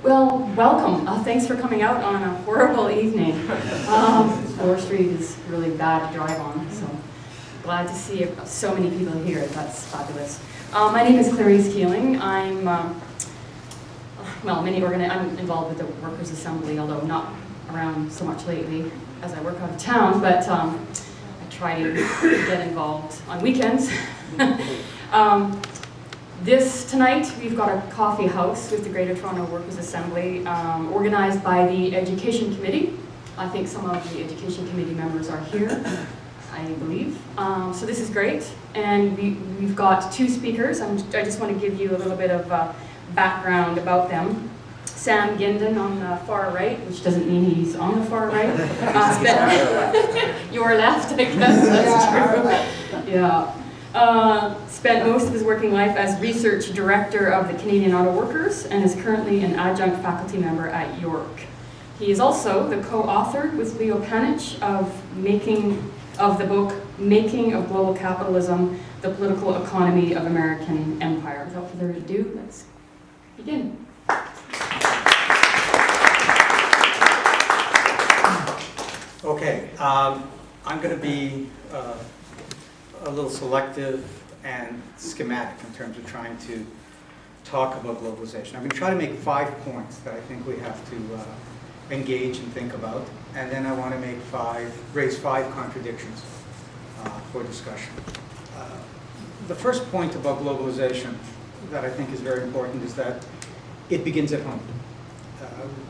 Well, welcome. Thanks for coming out on a horrible evening. 4th Street is really bad to drive on, so glad to see so many people here. That's fabulous. My name is Clarice Keeling. I'm involved with the Workers' Assembly, although not around so much lately as I work out of town, but I try to get involved on weekends. Tonight, we've got a coffee house with the Greater Toronto Workers' Assembly, organized by the Education Committee. I think some of the Education Committee members are here, I believe. So this is great. And we've got two speakers. I just want to give you a little bit of background about them. Sam Gindin on the far right, which doesn't mean he's on the far right. Your left, I guess, that's true. Yeah. Spent most of his working life as research director of the Canadian Auto Workers and is currently an adjunct faculty member at York. He is also the co-author with Leo Panitch of the book Making of Global Capitalism, the Political Economy of American Empire. Without further ado, let's begin. Okay, I'm going to be a little selective and schematic in terms of trying to talk about globalization. I'm going to try to make 5 points that I think we have to engage and think about, and then I want to raise five contradictions for discussion. The first point about globalization that I think is very important is that it begins at home.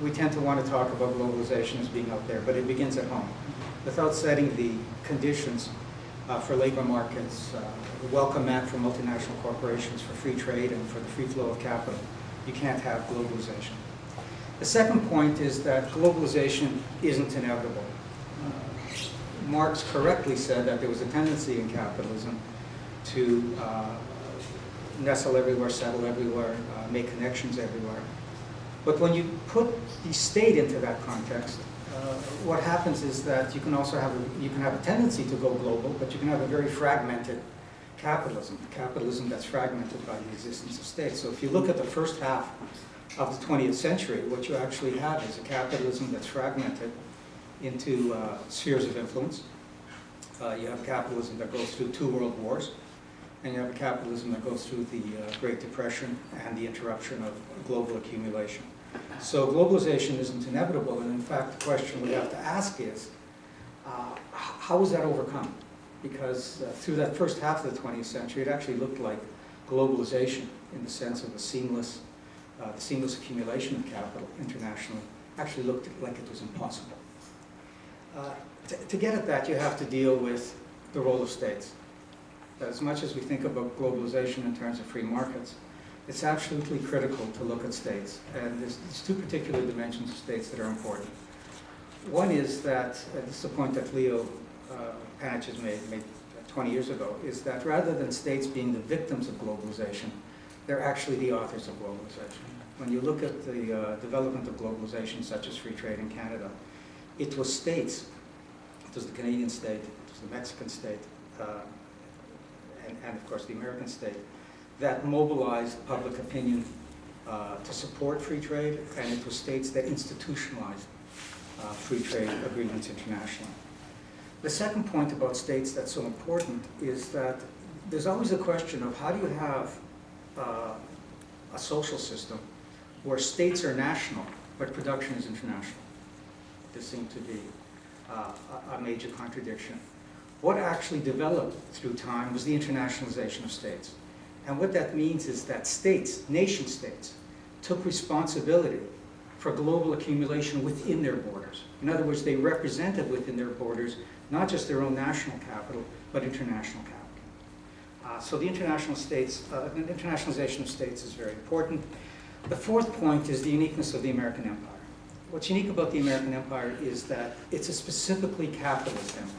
We tend to want to talk about globalization as being out there, but it begins at home. Without setting the conditions for labor markets, the welcome mat for multinational corporations, for free trade, and for the free flow of capital, you can't have globalization. The second point is that globalization isn't inevitable. Marx correctly said that there was a tendency in capitalism to nestle everywhere, settle everywhere, make connections everywhere. But when you put the state into that context, what happens is that you can have a tendency to go global, but you can have a very fragmented capitalism that's fragmented by the existence of states. So if you look at the first half of the 20th century, what you actually have is a capitalism that's fragmented into spheres of influence. You have a capitalism that goes through 2 world wars, and you have a capitalism that goes through the Great Depression and the interruption of global accumulation. So globalization isn't inevitable, and in fact the question we have to ask is, how is that overcome? Because through that first half of the 20th century, it actually looked like globalization in the sense of the seamless accumulation of capital internationally actually looked like it was impossible. To get at that, you have to deal with the role of states. As much as we think about globalization in terms of free markets, it's absolutely critical to look at states. And there's 2 particular dimensions of states that are important. One is that, this is a point that Leo Panitch has made 20 years ago, is that rather than states being the victims of globalization, they're actually the authors of globalization. When you look at the development of globalization, such as free trade in Canada, it was states, it was the Canadian state, it was the Mexican state, and of course the American state, that mobilized public opinion to support free trade, and it was states that institutionalized free trade agreements internationally. The second point about states that's so important is that there's always a question of how do you have a social system where states are national, but production is international. This seemed to be a major contradiction. What actually developed through time was the internationalization of states. And what that means is that states, nation states, took responsibility for global accumulation within their borders. In other words, they represented within their borders not just their own national capital, but international capital. So the internationalization of states is very important. The fourth point is the uniqueness of the American empire. What's unique about the American empire is that it's a specifically capitalist empire.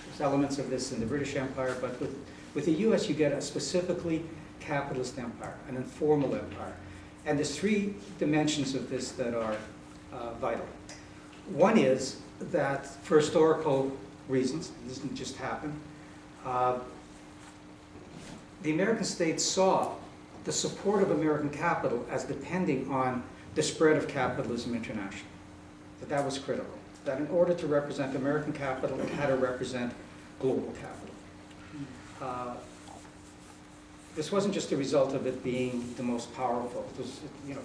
There's elements of this in the British Empire, but with the US you get a specifically capitalist empire, an informal empire. And there's 3 dimensions of this that are vital. One is that for historical reasons, this didn't just happen, the American states saw the support of American capital as depending on the spread of capitalism internationally. That was critical. That in order to represent American capital, it had to represent global capital. This wasn't just a result of it being the most powerful. It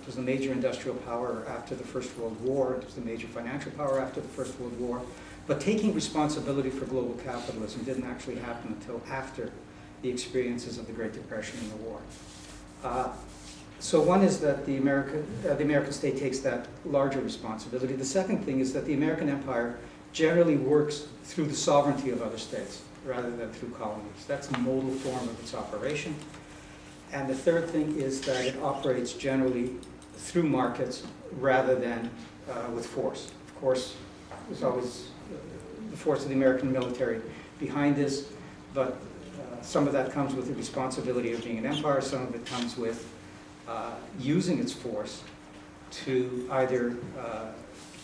was the major industrial power after the First World War. It was the major financial power after the First World War. But taking responsibility for global capitalism didn't actually happen until after the experiences of the Great Depression and the war. So one is that the American state takes that larger responsibility. The second thing is that the American empire generally works through the sovereignty of other states rather than through colonies. That's a modal form of its operation. And the third thing is that it operates generally through markets rather than with force. Of course, there's always the force of the American military behind this, but some of that comes with the responsibility of being an empire, some of it comes with using its force to either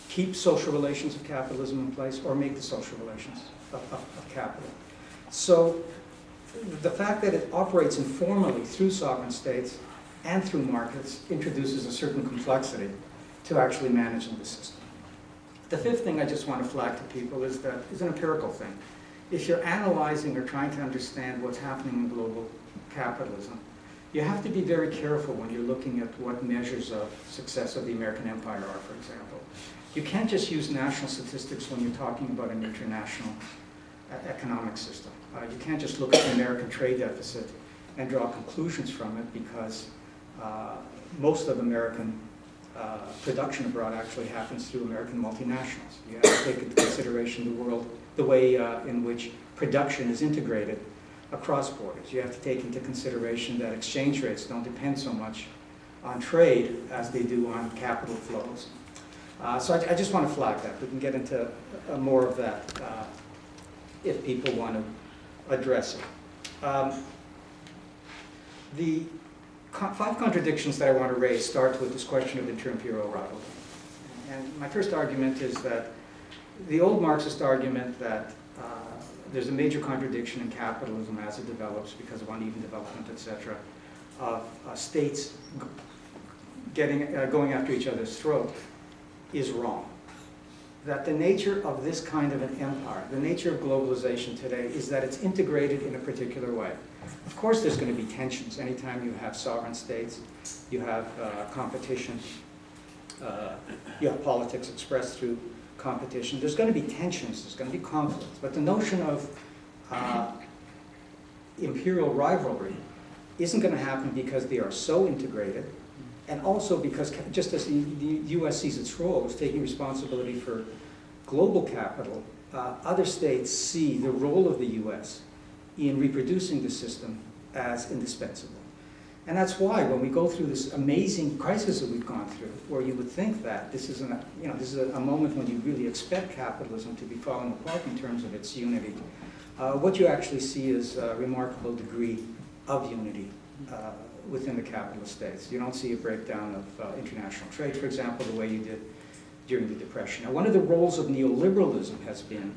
keep social relations of capitalism in place or make the social relations of capital. So the fact that it operates informally through sovereign states and through markets introduces a certain complexity to actually managing the system. The fifth thing I just want to flag to people is an empirical thing. If you're analyzing or trying to understand what's happening in global capitalism, you have to be very careful when you're looking at what measures of success of the American empire are, for example. You can't just use national statistics when you're talking about an international economic system. You can't just look at the American trade deficit and draw conclusions from it because most of American production abroad actually happens through American multinationals. You have to take into consideration the way in which production is integrated across borders. You have to take into consideration that exchange rates don't depend so much on trade as they do on capital flows. So I just want to flag that. We can get into more of that if people want to address it. The 5 contradictions that I want to raise start with this question of inter-imperial rivalry. And my first argument is that the old Marxist argument that there's a major contradiction in capitalism as it develops because of uneven development, etc., of states going after each other's throat is wrong. That the nature of this kind of an empire, the nature of globalization today, is that it's integrated in a particular way. Of course there's going to be tensions. Anytime you have sovereign states, you have competition, you have politics expressed through competition. There's going to be tensions, there's going to be conflicts. But the notion of imperial rivalry isn't going to happen because they are so integrated, and also because just as the U.S. sees its role as taking responsibility for global capital, other states see the role of the U.S. in reproducing the system as indispensable. And that's why when we go through this amazing crisis that we've gone through, where you would think that this is a moment when you really expect capitalism to be falling apart in terms of its unity, what you actually see is a remarkable degree of unity within the capitalist states. You don't see a breakdown of international trade, for example, the way you did during the Depression. Now, one of the roles of neoliberalism has been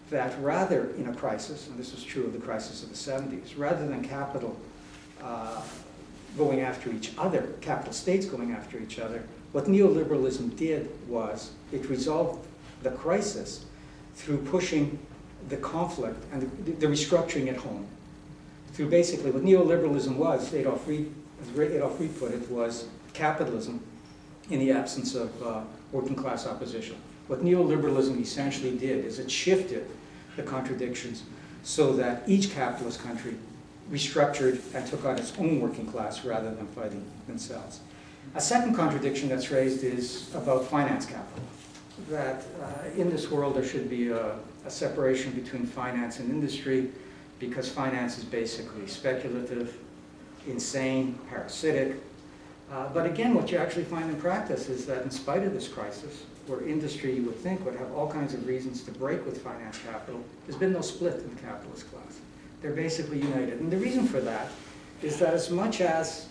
that rather in a crisis, and this was true of the crisis of the 70s, rather than capital going after each other, capital states going after each other, what neoliberalism did was it resolved the crisis through pushing the conflict and the restructuring at home. Through basically what neoliberalism was, Adolf Reed put it, was capitalism in the absence of working class opposition. What neoliberalism essentially did is it shifted the contradictions so that each capitalist country restructured and took on its own working class rather than fighting themselves. A second contradiction that's raised is about finance capital. That in this world there should be a separation between finance and industry because finance is basically speculative, insane, parasitic. But again, what you actually find in practice is that in spite of this crisis, where industry you would think would have all kinds of reasons to break with finance capital, there's been no split in the capitalist class. They're basically united. And the reason for that is that as much as,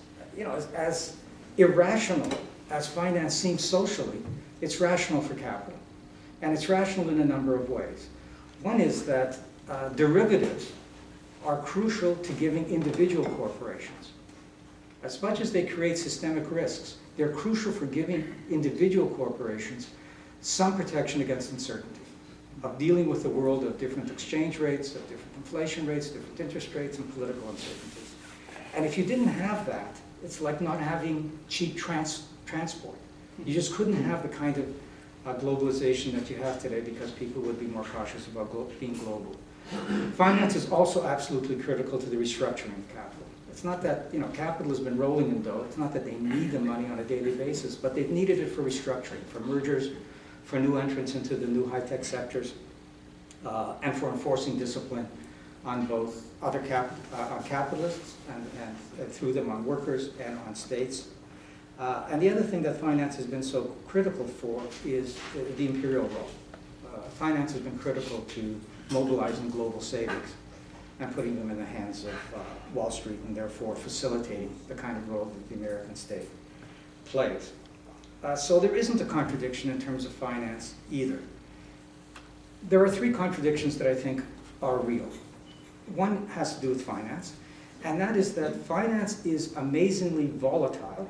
as irrational as finance seems socially, it's rational for capital. And it's rational in a number of ways. One is that derivatives are crucial to giving individual corporations as much as they create systemic risks, they're crucial for giving individual corporations some protection against uncertainty, of dealing with the world of different exchange rates, of different inflation rates, different interest rates, and political uncertainties. And if you didn't have that, it's like not having cheap transport. You just couldn't have the kind of globalization that you have today because people would be more cautious about being global. Finance is also absolutely critical to the restructuring of capital. It's not that, capital has been rolling in dough. It's not that they need the money on a daily basis, but they've needed it for restructuring, for mergers, for new entrants into the new high-tech sectors, and for enforcing discipline on both other on capitalists and through them on workers and on states. And the other thing that finance has been so critical for is the imperial role. Finance has been critical to mobilizing global savings and putting them in the hands of Wall Street, and therefore facilitating the kind of role that the American state plays. So there isn't a contradiction in terms of finance either. There are three contradictions that I think are real. One has to do with finance, and that is that finance is amazingly volatile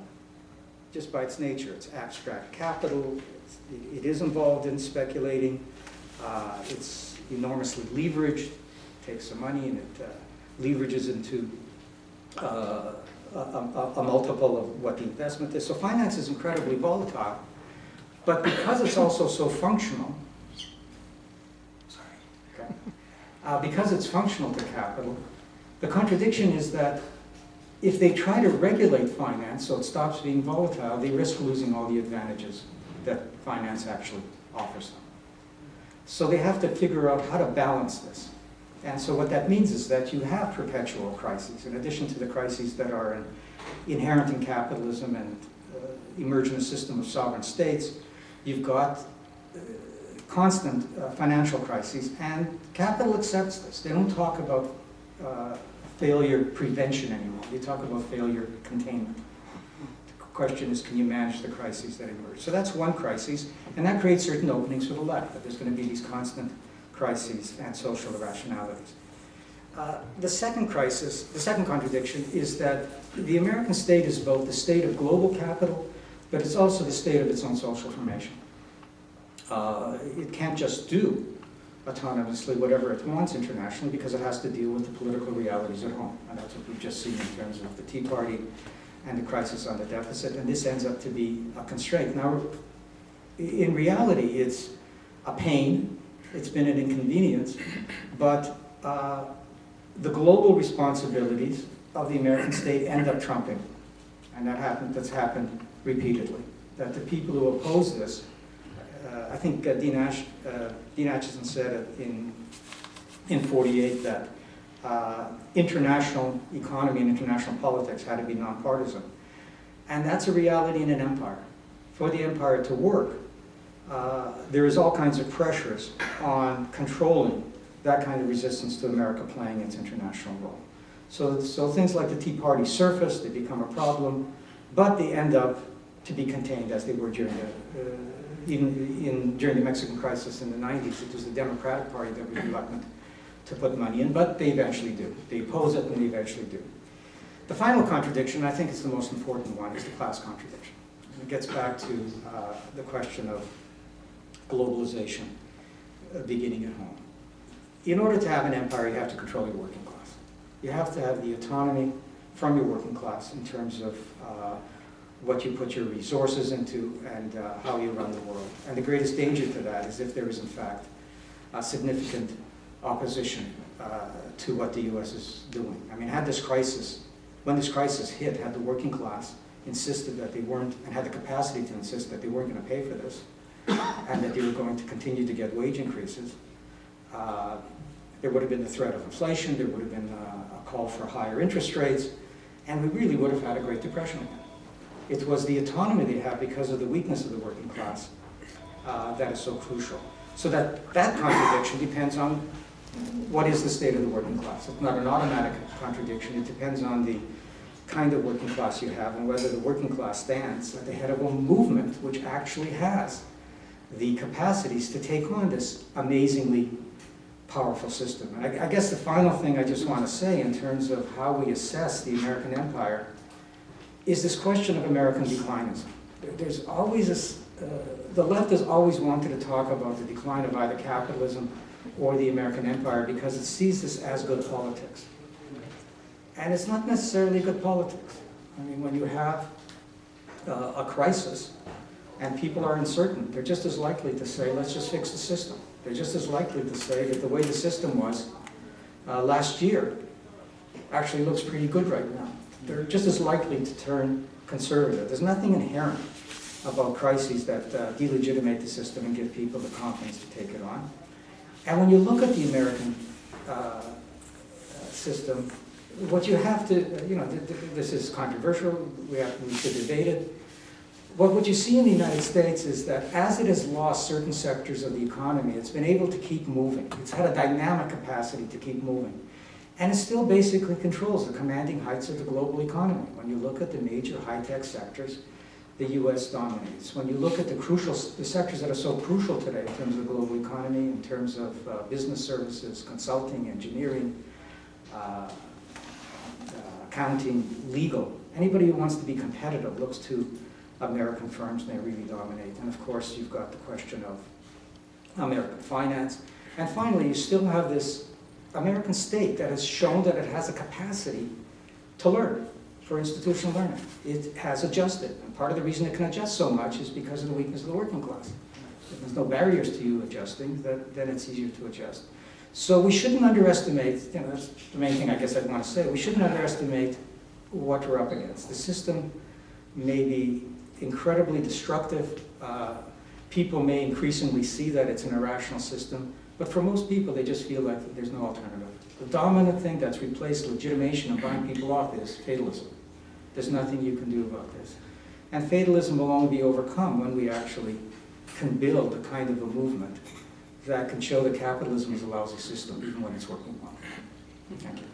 just by its nature. It's abstract capital, it is involved in speculating, it's enormously leveraged, takes some money and it leverages into a multiple of what the investment is. So finance is incredibly volatile, but because it's also so functional, because it's functional to capital, the contradiction is that if they try to regulate finance so it stops being volatile, they risk losing all the advantages that finance actually offers them. So they have to figure out how to balance this. And so what that means is that you have perpetual crises. In addition to the crises that are inherent in capitalism and emerge in a system of sovereign states, you've got constant financial crises, and capital accepts this. They don't talk about failure prevention anymore. They talk about failure containment. The question is, can you manage the crises that emerge? So that's one crisis, and that creates certain openings for the left, that there's going to be these constant crises and social irrationalities. The second crisis, the second contradiction, is that the American state is both the state of global capital, but it's also the state of its own social formation. It can't just do autonomously whatever it wants internationally because it has to deal with the political realities at home. And that's what we've just seen in terms of the Tea Party and the crisis on the deficit. And this ends up to be a constraint. Now, in reality, it's a pain. It's been an inconvenience. But the global responsibilities of the American state end up trumping. And that's happened repeatedly. That the people who oppose this, I think Dean Acheson said in 48 that international economy and international politics had to be nonpartisan. And that's a reality in an empire. For the empire to work, there is all kinds of pressures on controlling that kind of resistance to America playing its international role. So things like the Tea Party surface, they become a problem, but they end up to be contained as they were during the Mexican crisis in the 90s. It was the Democratic Party that was reluctant to put money in, but they eventually do. They oppose it, and they eventually do. The final contradiction, I think it's the most important one, is the class contradiction. And it gets back to the question of globalization beginning at home. In order to have an empire, you have to control your working class. You have to have the autonomy from your working class in terms of what you put your resources into and how you run the world. And the greatest danger to that is if there is, in fact, a significant opposition to what the U.S. is doing. I mean, when this crisis hit, had the working class insisted that they weren't, and had the capacity to insist that they weren't going to pay for this, and that they were going to continue to get wage increases, there would have been the threat of inflation, there would have been a call for higher interest rates, and we really would have had a Great Depression again. It was the autonomy they have because of the weakness of the working class that is so crucial. So that contradiction depends on what is the state of the working class. It's not an automatic contradiction. It depends on the kind of working class you have and whether the working class stands at the head of a movement which actually has the capacities to take on this amazingly powerful system. And I guess the final thing I just want to say in terms of how we assess the American empire is this question of American declinism. There's always this, the left has always wanted to talk about the decline of either capitalism or the American empire because it sees this as good politics. And it's not necessarily good politics. I mean, when you have a crisis and people are uncertain, they're just as likely to say, let's just fix the system. They're just as likely to say that the way the system was last year actually looks pretty good right now. They're just as likely to turn conservative. There's nothing inherent about crises that delegitimate the system and give people the confidence to take it on. And when you look at the American system, what you have to, this is controversial, we should debate it, but what you see in the United States is that as it has lost certain sectors of the economy, it's been able to keep moving. It's had a dynamic capacity to keep moving. And it still basically controls the commanding heights of the global economy. When you look at the major high-tech sectors, the US dominates. When you look at the sectors that are so crucial today in terms of the global economy, in terms of business services, consulting, engineering, accounting, legal, anybody who wants to be competitive looks to American firms and they really dominate. And of course, you've got the question of American finance. And finally, you still have this American state that has shown that it has a capacity to learn for institutional learning. It has adjusted, and part of the reason it can adjust so much is because of the weakness of the working class. If there's no barriers to you adjusting, then it's easier to adjust. So we shouldn't underestimate, that's the main thing I guess I'd want to say, we shouldn't underestimate what we're up against. The system may be incredibly destructive. People may increasingly see that it's an irrational system, but for most people, they just feel like there's no alternative. The dominant thing that's replaced legitimation and buying people off is fatalism. There's nothing you can do about this. And fatalism will only be overcome when we actually can build a kind of a movement that can show that capitalism is a lousy system, even when it's working well. Thank you.